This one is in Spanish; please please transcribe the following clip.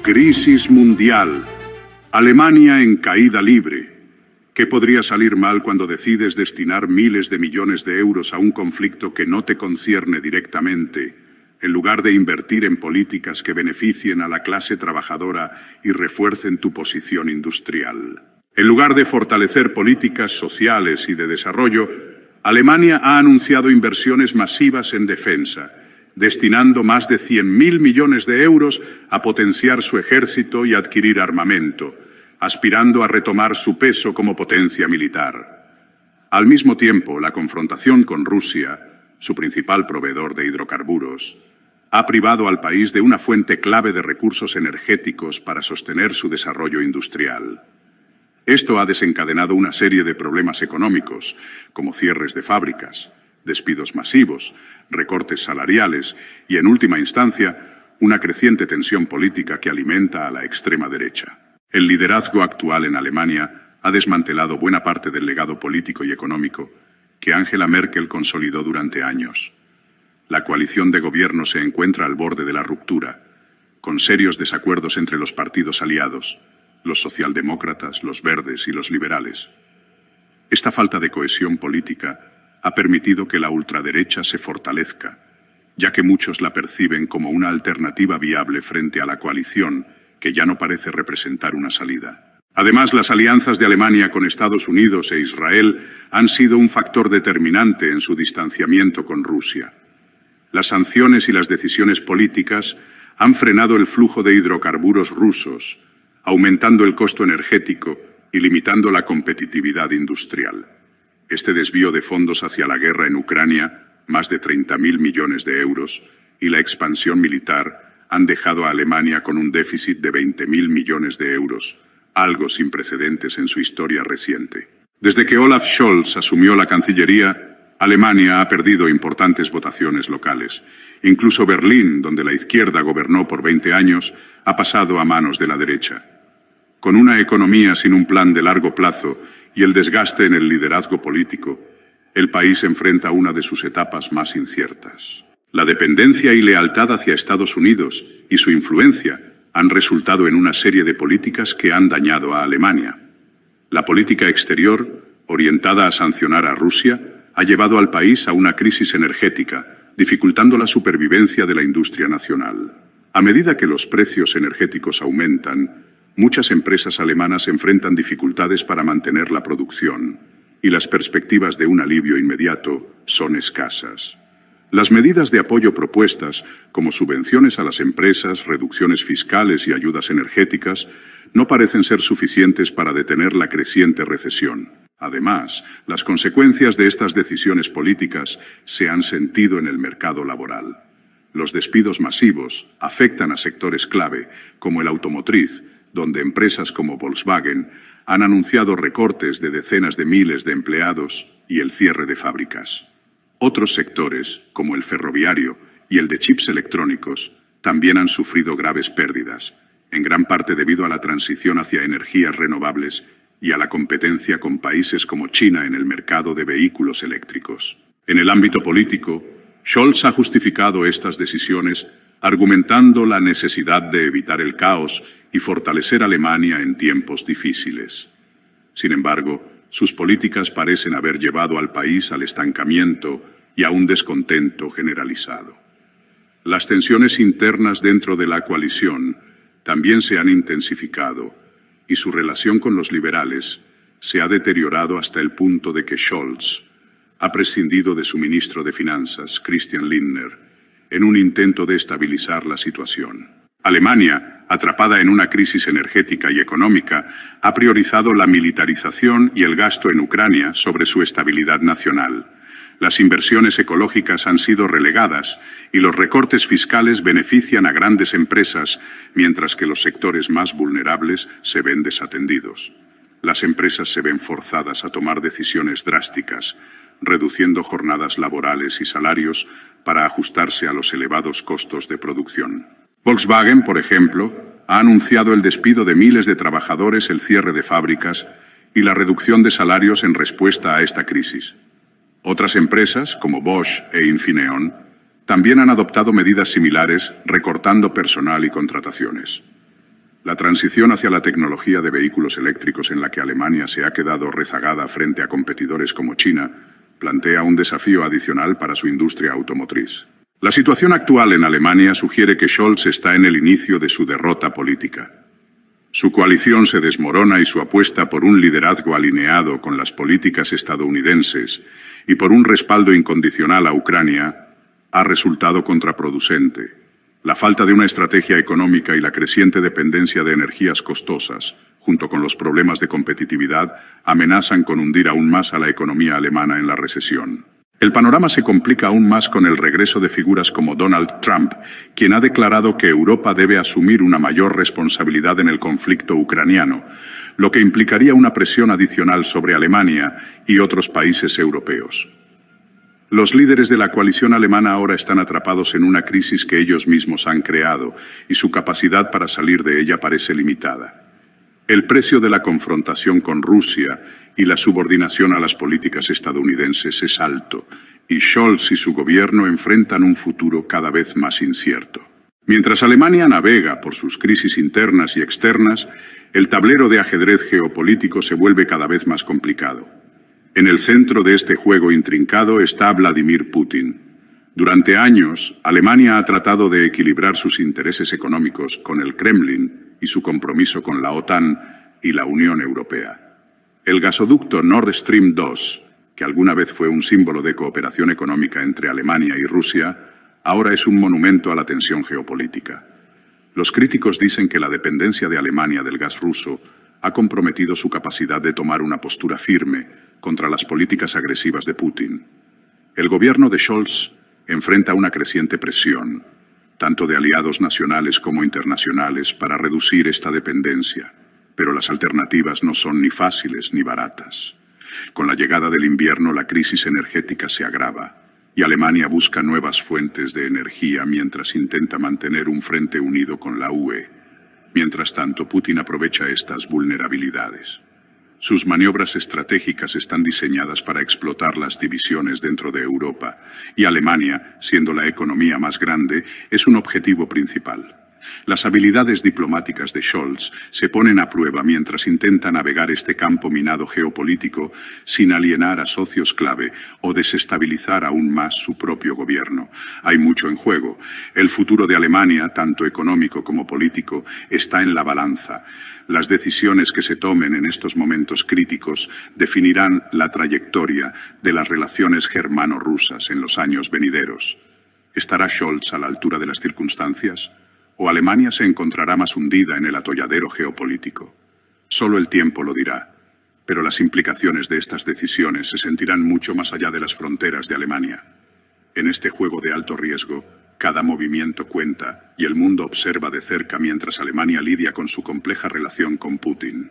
Crisis mundial. Alemania en caída libre. ¿Qué podría salir mal cuando decides destinar miles de millones de euros a un conflicto que no te concierne directamente, en lugar de invertir en políticas que beneficien a la clase trabajadora y refuercen tu posición industrial? En lugar de fortalecer políticas sociales y de desarrollo, Alemania ha anunciado inversiones masivas en defensa, destinando más de 100.000 millones de euros a potenciar su ejército y adquirir armamento, aspirando a retomar su peso como potencia militar. Al mismo tiempo, la confrontación con Rusia, su principal proveedor de hidrocarburos, ha privado al país de una fuente clave de recursos energéticos para sostener su desarrollo industrial. Esto ha desencadenado una serie de problemas económicos, como cierres de fábricas, despidos masivos, recortes salariales y, en última instancia, una creciente tensión política que alimenta a la extrema derecha. El liderazgo actual en Alemania ha desmantelado buena parte del legado político y económico que Angela Merkel consolidó durante años. La coalición de gobierno se encuentra al borde de la ruptura, con serios desacuerdos entre los partidos aliados, los socialdemócratas, los verdes y los liberales. Esta falta de cohesión política ha permitido que la ultraderecha se fortalezca, ya que muchos la perciben como una alternativa viable frente a la coalición, que ya no parece representar una salida. Además, las alianzas de Alemania con Estados Unidos e Israel han sido un factor determinante en su distanciamiento con Rusia. Las sanciones y las decisiones políticas han frenado el flujo de hidrocarburos rusos, aumentando el costo energético y limitando la competitividad industrial. Este desvío de fondos hacia la guerra en Ucrania, más de 30.000 millones de euros, y la expansión militar han dejado a Alemania con un déficit de 20.000 millones de euros, algo sin precedentes en su historia reciente. Desde que Olaf Scholz asumió la Cancillería, Alemania ha perdido importantes votaciones locales. Incluso Berlín, donde la izquierda gobernó por 20 años, ha pasado a manos de la derecha. Con una economía sin un plan de largo plazo y el desgaste en el liderazgo político, el país enfrenta una de sus etapas más inciertas. La dependencia y lealtad hacia Estados Unidos y su influencia han resultado en una serie de políticas que han dañado a Alemania. La política exterior, orientada a sancionar a Rusia, ha llevado al país a una crisis energética, dificultando la supervivencia de la industria nacional. A medida que los precios energéticos aumentan, muchas empresas alemanas enfrentan dificultades para mantener la producción, y las perspectivas de un alivio inmediato son escasas. Las medidas de apoyo propuestas, como subvenciones a las empresas, reducciones fiscales y ayudas energéticas, no parecen ser suficientes para detener la creciente recesión. Además, las consecuencias de estas decisiones políticas se han sentido en el mercado laboral. Los despidos masivos afectan a sectores clave, como el automotriz, donde empresas como Volkswagen han anunciado recortes de decenas de miles de empleados y el cierre de fábricas. Otros sectores, como el ferroviario y el de chips electrónicos, también han sufrido graves pérdidas, en gran parte debido a la transición hacia energías renovables y a la competencia con países como China en el mercado de vehículos eléctricos. En el ámbito político, Scholz ha justificado estas decisiones argumentando la necesidad de evitar el caos y fortalecer a Alemania en tiempos difíciles. Sin embargo, sus políticas parecen haber llevado al país al estancamiento y a un descontento generalizado. Las tensiones internas dentro de la coalición también se han intensificado y su relación con los liberales se ha deteriorado hasta el punto de que Scholz ha prescindido de su ministro de Finanzas, Christian Lindner, en un intento de estabilizar la situación. Alemania, atrapada en una crisis energética y económica, ha priorizado la militarización y el gasto en Ucrania sobre su estabilidad nacional. Las inversiones ecológicas han sido relegadas y los recortes fiscales benefician a grandes empresas, mientras que los sectores más vulnerables se ven desatendidos. Las empresas se ven forzadas a tomar decisiones drásticas, reduciendo jornadas laborales y salarios para ajustarse a los elevados costos de producción. Volkswagen, por ejemplo, ha anunciado el despido de miles de trabajadores, el cierre de fábricas y la reducción de salarios en respuesta a esta crisis. Otras empresas, como Bosch e Infineon, también han adoptado medidas similares, recortando personal y contrataciones. La transición hacia la tecnología de vehículos eléctricos en la que Alemania se ha quedado rezagada frente a competidores como China plantea un desafío adicional para su industria automotriz. La situación actual en Alemania sugiere que Scholz está en el inicio de su derrota política. Su coalición se desmorona y su apuesta por un liderazgo alineado con las políticas estadounidenses y por un respaldo incondicional a Ucrania ha resultado contraproducente. La falta de una estrategia económica y la creciente dependencia de energías costosas, junto con los problemas de competitividad, amenazan con hundir aún más a la economía alemana en la recesión. El panorama se complica aún más con el regreso de figuras como Donald Trump, quien ha declarado que Europa debe asumir una mayor responsabilidad en el conflicto ucraniano, lo que implicaría una presión adicional sobre Alemania y otros países europeos. Los líderes de la coalición alemana ahora están atrapados en una crisis que ellos mismos han creado y su capacidad para salir de ella parece limitada. El precio de la confrontación con Rusia y la subordinación a las políticas estadounidenses es alto, y Scholz y su gobierno enfrentan un futuro cada vez más incierto. Mientras Alemania navega por sus crisis internas y externas, el tablero de ajedrez geopolítico se vuelve cada vez más complicado. En el centro de este juego intrincado está Vladimir Putin. Durante años, Alemania ha tratado de equilibrar sus intereses económicos con el Kremlin y su compromiso con la OTAN y la Unión Europea. El gasoducto Nord Stream 2, que alguna vez fue un símbolo de cooperación económica entre Alemania y Rusia, ahora es un monumento a la tensión geopolítica. Los críticos dicen que la dependencia de Alemania del gas ruso ha comprometido su capacidad de tomar una postura firme contra las políticas agresivas de Putin. El gobierno de Scholz enfrenta una creciente presión, tanto de aliados nacionales como internacionales, para reducir esta dependencia, pero las alternativas no son ni fáciles ni baratas. Con la llegada del invierno, la crisis energética se agrava, y Alemania busca nuevas fuentes de energía mientras intenta mantener un frente unido con la UE. Mientras tanto, Putin aprovecha estas vulnerabilidades. Sus maniobras estratégicas están diseñadas para explotar las divisiones dentro de Europa, y Alemania, siendo la economía más grande, es un objetivo principal. Las habilidades diplomáticas de Scholz se ponen a prueba mientras intenta navegar este campo minado geopolítico sin alienar a socios clave o desestabilizar aún más su propio gobierno. Hay mucho en juego. El futuro de Alemania, tanto económico como político, está en la balanza. Las decisiones que se tomen en estos momentos críticos definirán la trayectoria de las relaciones germano-rusas en los años venideros. ¿Estará Scholz a la altura de las circunstancias? ¿O Alemania se encontrará más hundida en el atolladero geopolítico? Solo el tiempo lo dirá, pero las implicaciones de estas decisiones se sentirán mucho más allá de las fronteras de Alemania. En este juego de alto riesgo, cada movimiento cuenta y el mundo observa de cerca mientras Alemania lidia con su compleja relación con Putin.